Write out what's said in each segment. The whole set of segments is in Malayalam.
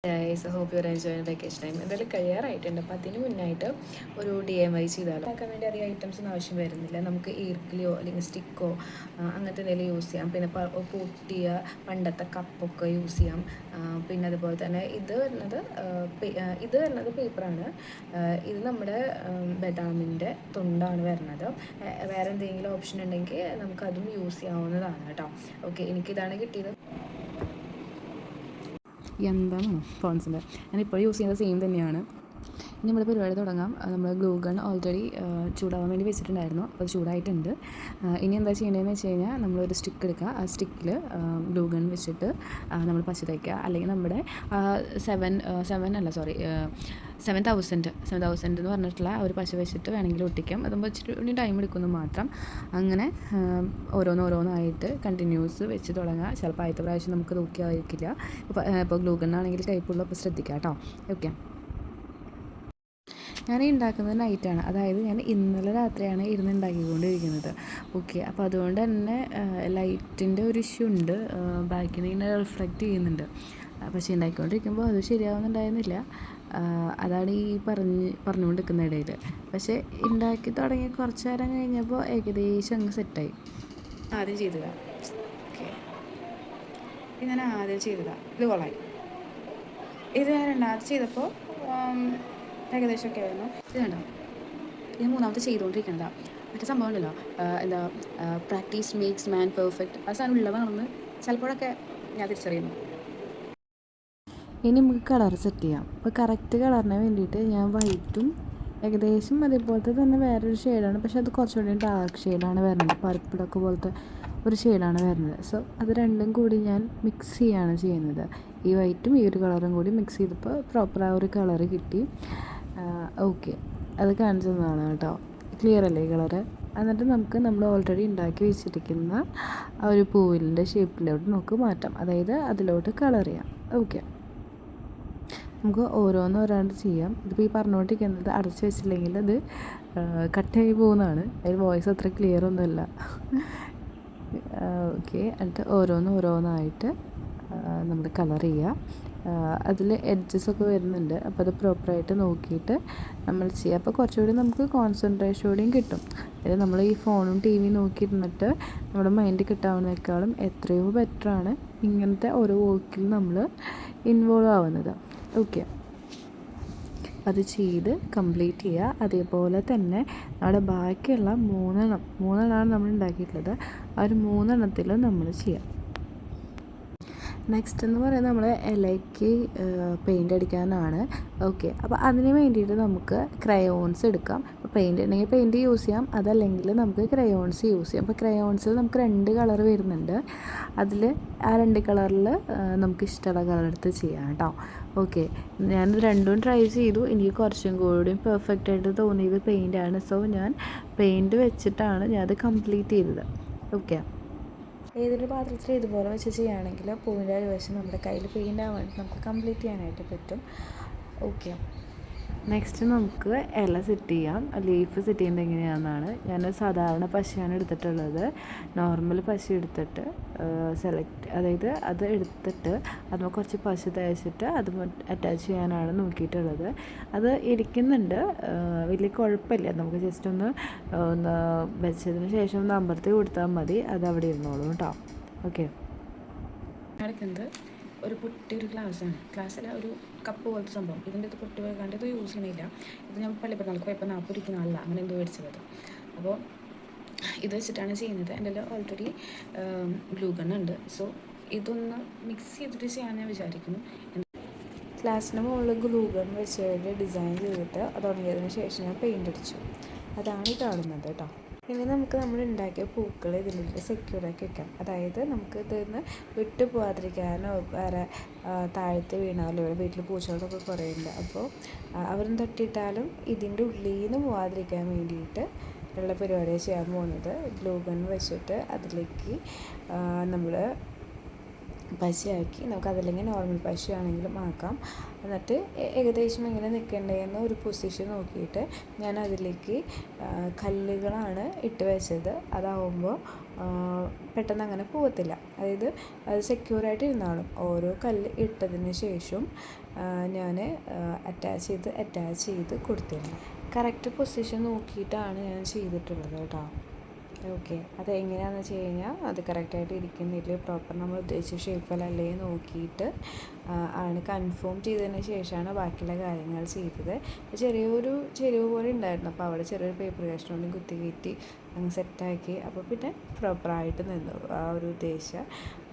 Guys hope you are enjoying vacation time. എന്തായാലും കഴിയാറായിട്ടുണ്ട്. അപ്പോൾ അതിന് മുന്നായിട്ട് ഒരു DIY ചെയ്താലോ. ആക്കാൻ വേണ്ടി അധികം ഐറ്റംസ് ഒന്നും ആവശ്യം വരുന്നില്ല. നമുക്ക് ഈർക്കിളിയോ അല്ലെങ്കിൽ സ്റ്റിക്കോ അങ്ങനത്തെ എന്തെങ്കിലും യൂസ് ചെയ്യാം. പിന്നെ പൊട്ടിയ പണ്ടത്തെ കപ്പൊക്കെ യൂസ് ചെയ്യാം. പിന്നെ അതുപോലെ തന്നെ ഇത് വരുന്നത് പേപ്പറാണ്. ഇത് നമ്മുടെ ബദാമിൻ്റെ തൊണ്ടാണ് വരുന്നത്. വേറെ എന്തെങ്കിലും ഓപ്ഷൻ ഉണ്ടെങ്കിൽ നമുക്കതും യൂസ് ചെയ്യാവുന്നതാണ് കേട്ടോ. ഓക്കെ, എനിക്കിതാണ് കിട്ടിയത്. എന്താണ് ഫോൺസിൻ്റെ ഞാനിപ്പോൾ യൂസ് ചെയ്യുന്നത് സെയിം തന്നെയാണ്. ഇനി നമ്മൾ പരിപാടി തുടങ്ങാം. നമ്മൾ ഗ്ലൂ ഗൺ ഓൾറെഡി ചൂടാവാൻ വേണ്ടി വെച്ചിട്ടുണ്ടായിരുന്നു. അപ്പോൾ അത് ചൂടായിട്ടുണ്ട്. ഇനി എന്താ ചെയ്യേണ്ടതെന്ന് വെച്ച് കഴിഞ്ഞാൽ നമ്മളൊരു സ്റ്റിക്ക് എടുക്കുക. ആ സ്റ്റിക്കിൽ ഗ്ലൂ ഗൺ വെച്ചിട്ട് നമ്മൾ പശ തയ്ക്കുക. അല്ലെങ്കിൽ നമ്മുടെ 7000 എന്ന് പറഞ്ഞിട്ടുള്ള ഒരു പശ വെച്ചിട്ട് വേണമെങ്കിൽ ഒട്ടിക്കാം. അതുമ്പോൾ ഇച്ചിരി ടൈം എടുക്കുന്നു മാത്രം. അങ്ങനെ ഓരോന്നായിട്ട് കണ്ടിന്യൂസ് വെച്ച് തുടങ്ങുക. ചിലപ്പോൾ ആദ്യത്തെ പ്രാവശ്യം നമുക്ക് നോക്കിയായിരിക്കില്ല. ഇപ്പോൾ ഗ്ലൂ ഗൺ ആണെങ്കിൽ ടൈപ്പുള്ള അപ്പോൾ ശ്രദ്ധിക്കുക കേട്ടോ. ഓക്കെ, ഞാൻ ഉണ്ടാക്കുന്നത് നൈറ്റാണ്. അതായത് ഞാൻ ഇന്നലെ രാത്രിയാണ് ഇരുന്ന് ഉണ്ടാക്കിക്കൊണ്ടിരിക്കുന്നത്. ഓക്കെ, അപ്പോൾ അതുകൊണ്ട് തന്നെ ലൈറ്റിൻ്റെ ഒരു ഇഷ്യൂ ഉണ്ട്. ബാക്കിൽ നിന്ന് ഇങ്ങനെ റിഫ്ലക്റ്റ് ചെയ്യുന്നുണ്ട്. പക്ഷേ ഉണ്ടാക്കിക്കൊണ്ടിരിക്കുമ്പോൾ അത് ശരിയാവുന്നുണ്ടായിരുന്നില്ല. അതാണ് ഈ പറഞ്ഞുകൊണ്ടിരിക്കുന്ന ഇടയിൽ. പക്ഷേ ഉണ്ടാക്കി തുടങ്ങി കുറച്ച് നേരം കഴിഞ്ഞപ്പോൾ ഏകദേശം അങ്ങ് സെറ്റായി. ആദ്യം ചെയ്തതാണ്. ഓക്കെ, ഇത് ഞാൻ ആദ്യം ചെയ്തതാണ്. ഇത് കൊള്ളായി. ഇത് ഞാൻ രണ്ടാമത് ചെയ്തപ്പോൾ ഏകദേശമൊക്കെ ആയിരുന്നു. ഇത് കണ്ടോ, ഞാൻ മൂന്നാമത്തെ ചെയ്തുകൊണ്ടിരിക്കുന്നതാണ്. മറ്റേ സംഭവം ഉണ്ടല്ലോ, എന്താ പ്രാക്ടീസ് മേക്സ് മാൻ പെർഫെക്റ്റ്. ആ സാധനം ഉള്ളതാണെന്ന് ചിലപ്പോഴൊക്കെ ഞാൻ തിരിച്ചറിയുന്നു. ഇനി നമുക്ക് കളർ സെറ്റ് ചെയ്യാം. അപ്പോൾ കറക്റ്റ് കളറിന് വേണ്ടിയിട്ട് ഞാൻ വൈറ്റും ഏകദേശം അതേപോലത്തെ തന്നെ വേറൊരു ഷെയ്ഡാണ്, പക്ഷേ അത് കുറച്ചുകൂടി ഡാർക്ക് ഷെയ്ഡാണ് വരുന്നത്. പർപ്പിളൊക്കെ പോലത്തെ ഒരു ഷെയ്ഡാണ് വരുന്നത്. സോ അത് രണ്ടും കൂടി ഞാൻ മിക്സ് ചെയ്യാണ് ചെയ്യുന്നത്. ഈ വൈറ്റും ഈ ഒരു കളറും കൂടി മിക്സ് ചെയ്തപ്പോൾ പ്രോപ്പർ ആ ഒരു കളറ് കിട്ടി. ഓക്കെ, അത് കാണിച്ചു തന്നതാണ് കേട്ടോ. ക്ലിയർ അല്ലേ ഈ കളറ്? എന്നിട്ട് നമ്മൾ ഓൾറെഡി ഉണ്ടാക്കി വെച്ചിരിക്കുന്ന ആ ഒരു പൂവിൻ്റെ ഷേപ്പിലോട്ട് നമുക്ക് മാറ്റാം. അതായത് അതിലോട്ട് കളർ ചെയ്യാം. ഓക്കെ, നമുക്ക് ഓരോരാണ്ട് ചെയ്യാം. ഇതിപ്പോൾ ഈ പറഞ്ഞുകൊണ്ടിരിക്കുന്നത് അടച്ചു വെച്ചില്ലെങ്കിൽ അത് കട്ടായി പോകുന്നതാണ്. അതിൽ വോയിസ് അത്ര ക്ലിയർ ഒന്നുമല്ല. ഓക്കെ, എന്നിട്ട് ഓരോന്നായിട്ട് നമ്മൾ കളർ ചെയ്യുക. അതിൽ എഡ്ജസൊക്കെ വരുന്നുണ്ട്. അപ്പോൾ അത് പ്രോപ്പറായിട്ട് നോക്കിയിട്ട് നമ്മൾ ചെയ്യുക. അപ്പോൾ കുറച്ചുകൂടി നമുക്ക് കോൺസെൻട്രേഷനോടെയും കിട്ടും. അതായത് നമ്മൾ ഈ ഫോണും TV നോക്കിയിരുന്നിട്ട് നമ്മുടെ മൈൻഡ് കിട്ടാവുന്നതിനേക്കാളും എത്രയോ ബെറ്ററാണ് ഇങ്ങനത്തെ ഓരോ വർക്കിൽ നമ്മൾ ഇൻവോൾവ് ആവുന്നത്. ഓക്കെ, അത് ചെയ്ത് കംപ്ലീറ്റ് ചെയ്യുക. അതേപോലെ തന്നെ നമ്മുടെ ബാക്കിയുള്ള മൂന്നെണ്ണമാണ് നമ്മൾ ഉണ്ടാക്കിയിട്ടുള്ളത്. ആ ഒരു 3 നമ്മൾ ചെയ്യാം. നെക്സ്റ്റ് എന്ന് പറയുന്നത് നമ്മൾ ഇലയ്ക്ക് പെയിൻ്റ് അടിക്കാനാണ്. ഓക്കെ, അപ്പോൾ അതിന് വേണ്ടിയിട്ട് നമുക്ക് ക്രയോൺസ് എടുക്കാം. അപ്പോൾ പെയിൻ്റ് ഉണ്ടെങ്കിൽ പെയിൻറ്റ് യൂസ് ചെയ്യാം, അതല്ലെങ്കിൽ നമുക്ക് ക്രയോൺസ് യൂസ് ചെയ്യാം. അപ്പോൾ ക്രയോൺസിൽ നമുക്ക് 2 കളർ വരുന്നുണ്ട്. അതിൽ ആ 2 കളറിൽ നമുക്ക് ഇഷ്ടമുള്ള കളർ എടുത്ത് ചെയ്യാം കേട്ടോ. ഓക്കെ, ഞാൻ രണ്ടും ട്രൈ ചെയ്തു. എനിക്ക് കുറച്ചും കൂടി പെർഫെക്റ്റ് ആയിട്ട് തോന്നിയത് പെയിൻ്റാണ്. സോ ഞാൻ പെയിൻറ്റ് വെച്ചിട്ടാണ് ഞാനത് കംപ്ലീറ്റ് ചെയ്തത്. ഓക്കെ, ഏതൊരു പാത്രത്തിൽ ഇതുപോലെ വെച്ച് ചെയ്യുകയാണെങ്കിൽ പൂവിൻ്റെ ഒരു വശം നമ്മുടെ കയ്യിൽ പെയിൻ്റ് ആവാൻ നമുക്ക് കംപ്ലീറ്റ് ചെയ്യാനായിട്ട് പറ്റും. ഓക്കെ, നെക്സ്റ്റ് നമുക്ക് ഇല സെറ്റ് ചെയ്യാം. ലീഫ് സെറ്റ് ചെയ്യുന്നത് എങ്ങനെയാണെന്നാണ്. ഞാൻ സാധാരണ പശയാണ് എടുത്തിട്ടുള്ളത്. നോർമൽ പശ എടുത്തിട്ട് അതായത് അത് എടുത്തിട്ട് അതിന് കുറച്ച് പശ തേച്ചിട്ട് അത് അറ്റാച്ച് ചെയ്യാനാണ് നോക്കിയിട്ടുള്ളത്. അത് ഇരിക്കുന്നുണ്ട്, വലിയ കുഴപ്പമില്ല. നമുക്ക് ജസ്റ്റ് ഒന്ന് വെച്ചതിന് ശേഷം ഒന്ന് അമർത്തി കൊടുത്താൽ മതി, അത് അവിടെ ഇരുന്നോളൂ കേട്ടോ. ഓക്കെ, നടക്കുന്നത് ഒരു പൊട്ടിയൊരു ഗ്ലാസ്സിലെ ഒരു കപ്പ് പോലത്തെ സംഭവം. ഇതിൻ്റെ ഇത് പൊട്ടി പോയിക്കാണ്ട് ഇത് യൂസ് ചെയ്യണില്ല. ഇത് ഞാൻ പള്ളിപ്പെരുന്നാൾക്ക് പോയപ്പോൾ 40 നാളില്ല അങ്ങനെ എന്തോ മേടിച്ചത്. അപ്പോൾ ഇത് വെച്ചിട്ടാണ് ചെയ്യുന്നത്. എൻ്റെ ഓൾറെഡി ഗ്ലൂ ഗൺ ഉണ്ട്. സോ ഇതൊന്ന് മിക്സ് ചെയ്തിട്ട് ചെയ്യാൻ ഞാൻ വിചാരിക്കുന്നു. ഗ്ലാസ്സിന് മുകളിൽ ഗ്ലൂ ഗൺ വെച്ചിട്ട് ഡിസൈൻ ചെയ്തിട്ട് അത് ഉണങ്ങിയതിന് ശേഷം ഞാൻ പെയിൻ്റ് അടിച്ചു. അതാണ് ഈ കാണുന്നത് കേട്ടോ. ഇനി നമുക്ക് നമ്മൾ ഉണ്ടാക്കിയ പൂക്കൾ ഇതിനുള്ളിൽ സെക്യൂറാക്കി വെക്കാം. അതായത് നമുക്ക് ഇതിന്ന് വിട്ടു പോകാതിരിക്കാനോ വേറെ താഴത്ത് വീണാലോ വീട്ടിൽ പൂച്ചകളൊക്കെ കുറേ ഉണ്ട്. അപ്പോൾ അവരും തട്ടിയിട്ടാലും ഇതിൻ്റെ ഉള്ളിൽ നിന്ന് പോകാതിരിക്കാൻ വേണ്ടിയിട്ട് ഉള്ള പരിപാടിയാണ് ചെയ്യാൻ പോകുന്നത്. ഗ്ലൂ ഗൺ വെച്ചിട്ട് അതിലേക്ക് നമ്മൾ പശയാക്കി, നമുക്കതല്ലെങ്കിൽ നോർമൽ പശയാണെങ്കിലും ആക്കാം. എന്നിട്ട് ഏകദേശം എങ്ങനെ നിൽക്കേണ്ടതെന്ന് ഒരു പൊസിഷൻ നോക്കിയിട്ട് ഞാൻ അതിലേക്ക് കല്ലുകളാണ് ഇട്ട് വെച്ചത്. അതാവുമ്പോൾ പെട്ടെന്ന് അങ്ങനെ പോകത്തില്ല, അതായത് അത് സെക്യൂറായിട്ട് ഇരുന്നാലും. ഓരോ കല്ല് ഇട്ടതിന് ശേഷം ഞാൻ അറ്റാച്ച് ചെയ്ത് കൊടുത്തിരുന്നു. കറക്റ്റ് പൊസിഷൻ നോക്കിയിട്ടാണ് ഞാൻ ചെയ്തിട്ടുള്ളത് കേട്ടോ. ഓക്കെ, അത് എങ്ങനെയാണെന്ന് വെച്ച് കഴിഞ്ഞാൽ അത് കറക്റ്റായിട്ട് ഇരിക്കുന്നില്ല, പ്രോപ്പർ നമ്മൾ ഉദ്ദേശിച്ച ഷേപ്പിലല്ലേ നോക്കിയിട്ട് ആണ് കൺഫേം ചെയ്തതിന് ശേഷമാണ് ബാക്കിയുള്ള കാര്യങ്ങൾ ചെയ്തത്. ചെറിയൊരു ചെരിവ് പോലെ ഉണ്ടായിരുന്നു, അപ്പോൾ അവിടെ ചെറിയൊരു പേപ്പർ കഷ്ണം കൊണ്ട് കുത്തി കയറ്റി അങ്ങ് സെറ്റാക്കി. അപ്പോൾ പിന്നെ പ്രോപ്പറായിട്ട് നിന്നു. ആ ഒരു ഉദ്ദേശിച്ച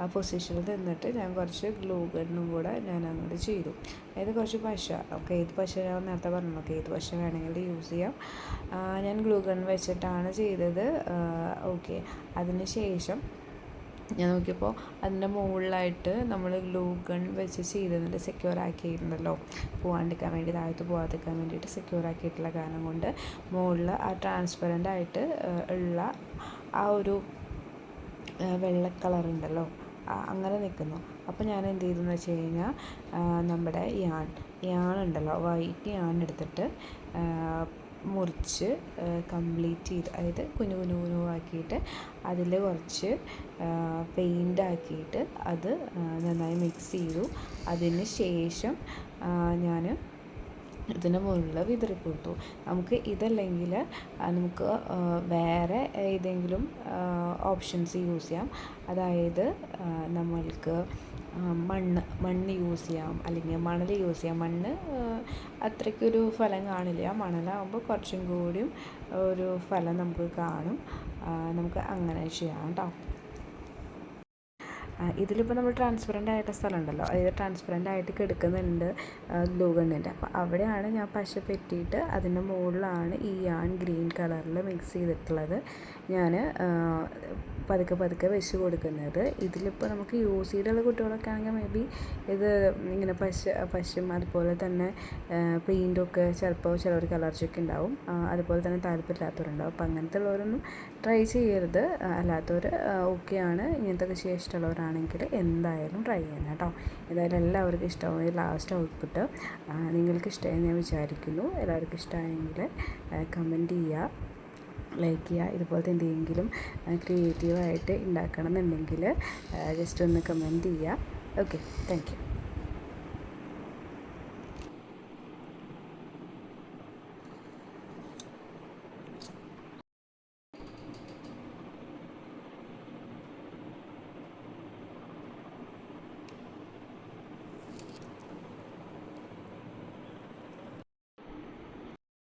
ആ പൊസിഷനിൽ നിന്നിട്ട് ഞാൻ കുറച്ച് ഗ്ലൂ ഗണ്ണും കൂടെ ഞാൻ അങ്ങോട്ട് ചെയ്തു. അതായത് കുറച്ച് പശ, നമുക്ക് ഏത് പശ ഞാൻ നേരത്തെ പറഞ്ഞു, നമുക്ക് ഏത് പശ വേണമെങ്കിലും യൂസ് ചെയ്യാം. ഞാൻ ഗ്ലൂ ഗൺ വെച്ചിട്ടാണ് ചെയ്തത്. ഓക്കെ, അതിന് ശേഷം ഞാൻ നോക്കിയപ്പോൾ അതിൻ്റെ മുകളിലായിട്ട് നമ്മൾ ഗ്ലൂ ഗൺ വെച്ച് ചെയ്തിരുന്നുണ്ട്, സെക്യൂർ ആക്കിയിട്ടുണ്ടല്ലോ, പോകാണ്ടിരിക്കാൻ വേണ്ടി, താഴത്ത് പോകാതിരിക്കാൻ വേണ്ടിയിട്ട് സെക്യൂർ ആക്കിയിട്ടുള്ള കാരണം കൊണ്ട് മുകളിൽ ആ ട്രാൻസ്പെറൻ്റ് ആയിട്ട് ഉള്ള ആ ഒരു വെള്ള കളറുണ്ടല്ലോ, അങ്ങനെ നിൽക്കുന്നു. അപ്പോൾ ഞാൻ എന്ത് ചെയ്തെന്ന് വെച്ച് കഴിഞ്ഞാൽ നമ്മുടെ യാൺ ഉണ്ടല്ലോ, വൈറ്റ് യാൺ എടുത്തിട്ട് മുറിച്ച് കംപ്ലീറ്റ് ചെയ്ത്, അതായത് കുനു കുനു കുനു ആക്കിയിട്ട് അതിൽ കുറച്ച് പെയിൻ്റ് ആക്കിയിട്ട് അത് നന്നായി മിക്സ് ചെയ്തു. അതിന് ശേഷം ഞാൻ ഇതിന് മുകളിൽ വിതറി കൊടുത്തു. നമുക്ക് ഇതല്ലെങ്കിൽ നമുക്ക് വേറെ ഏതെങ്കിലും ഓപ്ഷൻസ് യൂസ് ചെയ്യാം. അതായത് നമ്മൾക്ക് മണ്ണ് യൂസ് ചെയ്യാം, അല്ലെങ്കിൽ മണൽ യൂസ് ചെയ്യാം. മണ്ണ് അത്രയ്ക്കൊരു ഫലം കാണില്ല, മണലാകുമ്പോൾ കുറച്ചും കൂടിയും ഒരു ഫലം നമുക്ക് കാണും. നമുക്ക് അങ്ങനെ ചെയ്യാം കേട്ടോ. ഇതിലിപ്പോൾ നമ്മൾ ട്രാൻസ്പെറൻ്റ് ആയിട്ട് സ്ഥലം ഉണ്ടല്ലോ, അതായത് ട്രാൻസ്പെറൻ്റ് ആയിട്ട് കിടക്കുന്നുണ്ട് ഗ്ലൂ ഗണ്ണിൻ്റെ. അപ്പോൾ അവിടെയാണ് ഞാൻ പശ പെറ്റിയിട്ട് അതിൻ്റെ മുകളിലാണ് ഈ യാൺ ഗ്രീൻ കളറിൽ മിക്സ് ചെയ്തിട്ടുള്ളത് ഞാൻ പതുക്കെ വെച്ച് കൊടുക്കുന്നത്. ഇതിലിപ്പോൾ നമുക്ക് യൂസ് ചെയ്തുള്ള കുട്ടികളൊക്കെ ആണെങ്കിൽ മേ ബി ഇത് ഇങ്ങനെ പശയും അതുപോലെ തന്നെ പെയിൻറ്റൊക്കെ ചിലപ്പോൾ ചിലവർക്ക് അലർജിയൊക്കെ ഉണ്ടാവും, അതുപോലെ തന്നെ താല്പര്യമില്ലാത്തവരുണ്ടാവും. അപ്പോൾ അങ്ങനത്തെ ഉള്ളവരൊന്നും ട്രൈ ചെയ്യരുത്. അല്ലാത്തവർ ഓക്കെയാണ്, ഇങ്ങനത്തെ ചെയ്യാൻ ഇഷ്ടമുള്ളവരാണെങ്കിൽ എന്തായാലും ട്രൈ ചെയ്യണം കേട്ടോ. എന്തായാലും എല്ലാവർക്കും ഇഷ്ടമായി ലാസ്റ്റ് ഔട്ട്പുട്ട് നിങ്ങൾക്ക് ഇഷ്ടമായി ഞാൻ വിചാരിക്കുന്നു. എല്ലാവർക്കും ഇഷ്ടമായെങ്കിൽ കമൻറ്റ് ചെയ്യുക, ലൈക്ക് ചെയ്യുക. ഇതുപോലത്തെ എന്തെങ്കിലും ക്രിയേറ്റീവായിട്ട് ഉണ്ടാക്കണം എന്നുണ്ടെങ്കിൽ ജസ്റ്റ് ഒന്ന് കമൻറ്റ് ചെയ്യുക. Okay, thank you.